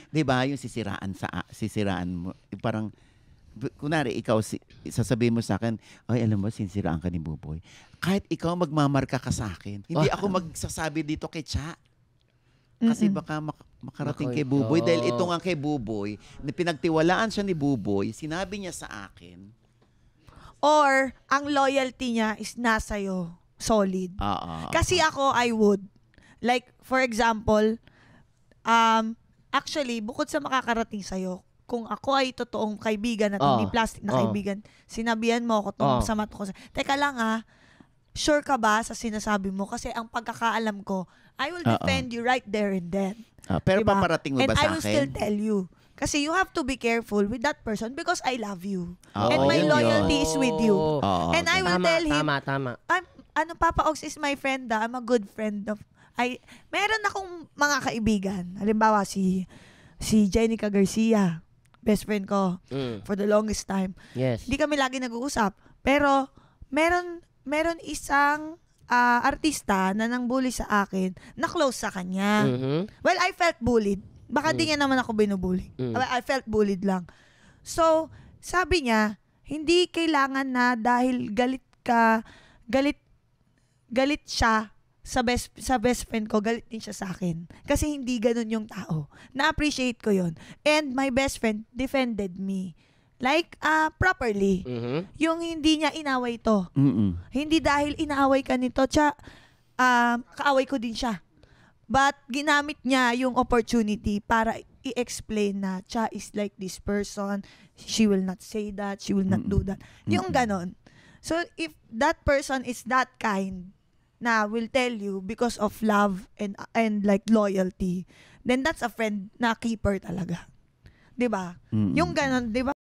'Di ba? Yung sisiraan mo. Parang kunwari ikaw sasabihin mo sa akin, ay alam mo sinisiraan ka ni Buboy. Kahit ikaw magmamarka ka sa akin, hindi ako magsasabi dito kay Cha. Kasi baka makarating kay Buboy. Dahil ito nga kay Buboy, pinagtiwalaan siya ni Buboy, sinabi niya sa akin. Or, ang loyalty niya is nasa'yo. Solid. Kasi ako, I would. Like, for example, actually, bukod sa makakarating sa'yo, kung ako ay totoong kaibigan at hindi plastic na kaibigan, sinabihan mo ako itong sama ko. Teka lang sure ka ba sa sinasabi mo? Kasi ang pagkakaalam ko, I will defend you right there and then. Pero diba? Paparating mo ba sa akin? And I will still tell you. Kasi you have to be careful with that person because I love you. And my loyalty is with you. And I will tell him, Tama. Papa Ogs is my friend. I'm a good friend of... Meron akong mga kaibigan. Halimbawa, si Jenica Garcia. Best friend ko for the longest time. Yes. Hindi kami lagi nag-uusap. Pero, meron isang artista na nang bully sa akin na close sa kanya. Well, I felt bullied. Baka di niya naman ako binubully. I felt bullied lang. So, sabi niya, hindi kailangan na dahil galit siya sa best friend ko, galit din siya sa akin. Kasi hindi ganun yung tao. Na-appreciate ko yon. And my best friend defended me. Like, properly. Yung hindi niya inaway to. Hindi dahil inaaway ka nito, kaaway ko din siya. But, ginamit niya yung opportunity para i-explain na Cha is like this person. She will not say that. She will not do that. Yung ganon. So, if that person is that kind, na will tell you because of love and like loyalty, then that's a friend na keeper talaga. 'Di ba? Yung ganon, 'di ba?